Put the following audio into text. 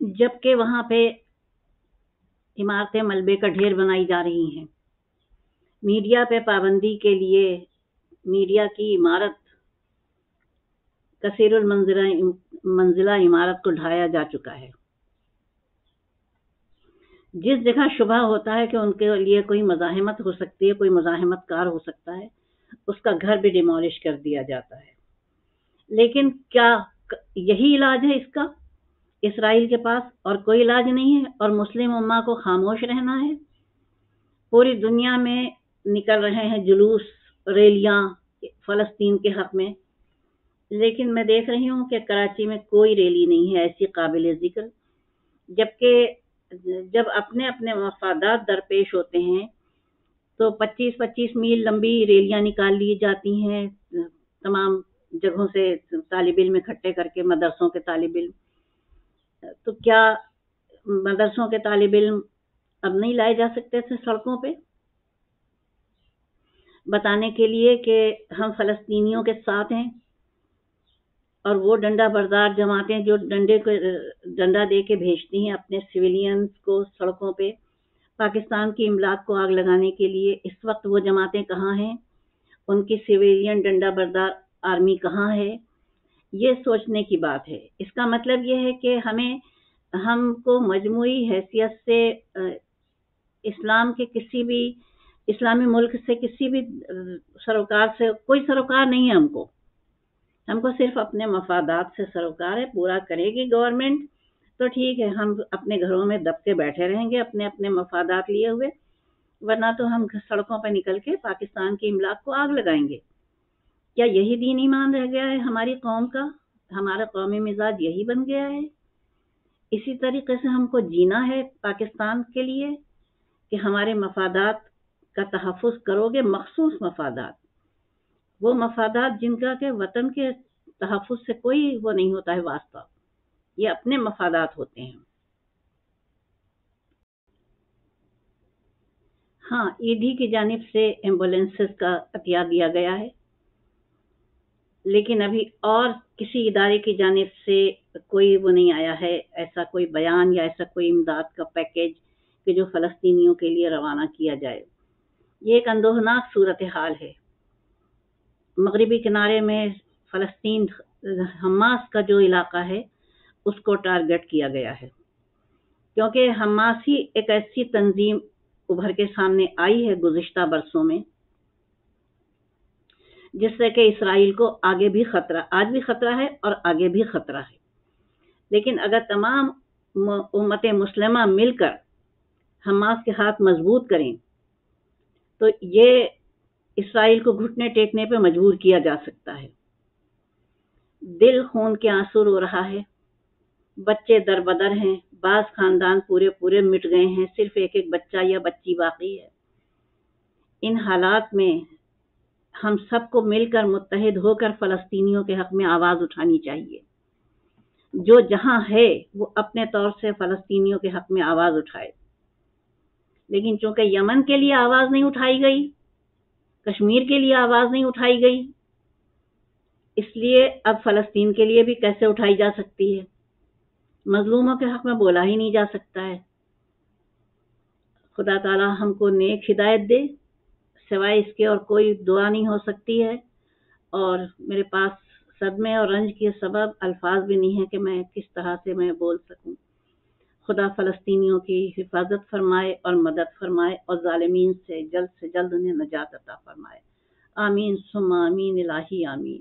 جبکہ وہاں پہ عمارتیں ملبے کا ڈھیر بنائی جا رہی ہیں۔ میڈیا پہ پابندی کے لیے میڈیا کی عمارت کثیر المنزلہ عمارت کو ڈھایا جا چکا ہے۔ جس جگہ شبہ ہوتا ہے کہ ان کے لیے کوئی مزاحمت ہو سکتی ہے، کوئی مزاحمت کار ہو سکتا ہے، اس کا گھر بھی ڈیمولش کر دیا جاتا ہے۔ لیکن کیا یہی علاج ہے اس کا اسرائیل کے پاس؟ اور کوئی علاج نہیں ہے، اور مسلم امہ کو خاموش رہنا ہے؟ پوری دنیا میں نکل رہے ہیں جلوس، ریلیاں فلسطین کے حق میں، لیکن میں دیکھ رہی ہوں کہ کراچی میں کوئی ریلی نہیں ہے ایسی قابل ذکر، جبکہ جب اپنے اپنے مفادات درپیش ہوتے ہیں تو 25-25 میل لمبی ریلیاں نکال لی جاتی ہیں تمام جگہوں سے طالب علم اکٹھے کر کے، مدرسوں کے طالب علم۔ تو کیا مدرسوں کے طالب علم اب نہیں لائے جا سکتے تھے سڑکوں پہ بتانے کے لیے کہ ہم فلسطینیوں کے ساتھ ہیں؟ اور وہ ڈنڈا بردار جماعتیں جو ڈنڈا دے کے بھیجتی ہیں اپنے سویلینز کو سڑکوں پہ پاکستان کی املاک کو آگ لگانے کے لیے، اس وقت وہ جماعتیں کہاں ہیں؟ ان کی سویلین ڈنڈا بردار آرمی کہاں ہے؟ یہ سوچنے کی بات ہے۔ اس کا مطلب یہ ہے کہ ہم کو مجموعی حیثیت سے اسلام کے کسی بھی اسلامی ملک سے کسی بھی سروکار سے کوئی سروکار نہیں ہے۔ ہم کو صرف اپنے مفادات سے سروکار ہے۔ پورا کرے گی گورنمنٹ تو ٹھیک ہے، ہم اپنے گھروں میں دب کے بیٹھے رہیں گے اپنے اپنے مفادات لیے ہوئے، ورنہ تو ہم سڑکوں پہ نکل کے پاکستان کی املاک کو آگ لگائیں گے۔ کیا یہی دین ایمان رہ گیا ہے ہماری قوم کا؟ ہمارا قومی مزاج یہی بن گیا ہے؟ اسی طریقے سے ہم کو جینا ہے پاکستان کے لیے کہ ہمارے مفادات کا تحفظ کرو گے، مخصوص مفادات، وہ مفادات جن کا کہ وطن کے تحفظ سے کوئی وہ نہیں ہوتا ہے واسطہ، یہ اپنے مفادات ہوتے ہیں۔ ہاں، ایڈی کی جانب سے ایمبولینسز کا عطیہ دیا گیا ہے، لیکن ابھی اور کسی ادارے کی جانب سے کوئی وہ نہیں آیا ہے، ایسا کوئی بیان یا ایسا کوئی امداد کا پیکیج کہ جو فلسطینیوں کے لیے روانہ کیا جائے۔ یہ ایک اندوہناک صورتحال ہے۔ مغربی کنارے میں فلسطین حماس کا جو علاقہ ہے اس کو ٹارگٹ کیا گیا ہے، کیونکہ حماس ہی ایک ایسی تنظیم ابھر کے سامنے آئی ہے گزشتہ برسوں میں جس سے کہ اسرائیل کو آگے بھی خطرہ، آج بھی خطرہ ہے اور آگے بھی خطرہ ہے۔ لیکن اگر تمام امت مسلمہ مل کر حماس کے ہاتھ مضبوط کریں تو یہ اسرائیل کو گھٹنے ٹیکنے پہ مجبور کیا جا سکتا ہے۔ دل خون کے آنسو رو رہا ہے، بچے در بدر ہیں، بعض خاندان پورے مٹ گئے ہیں، صرف ایک بچہ یا بچی باقی ہے۔ ان حالات میں ہم سب کو مل کر متحد ہو کر فلسطینیوں کے حق میں آواز اٹھانی چاہیے۔ جو جہاں ہے وہ اپنے طور سے فلسطینیوں کے حق میں آواز اٹھائے، لیکن چونکہ یمن کے لیے آواز نہیں اٹھائی گئی، کشمیر کے لیے آواز نہیں اٹھائی گئی، اس لیے اب فلسطین کے لیے بھی کیسے اٹھائی جا سکتی ہے؟ مظلوموں کے حق میں بولا ہی نہیں جا سکتا ہے۔ خدا تعالی ہم کو نیک ہدایت دے، سوائے اس کے اور کوئی دعا نہیں ہو سکتی ہے، اور میرے پاس صدمے اور رنج کے سبب الفاظ بھی نہیں ہے کہ میں کس طرح سے میں بول سکوں۔ خدا فلسطینیوں کی حفاظت فرمائے اور مدد فرمائے، اور ظالمین سے جلد انہیں نجات عطا فرمائے۔ آمین ثم آمین، الہی آمین۔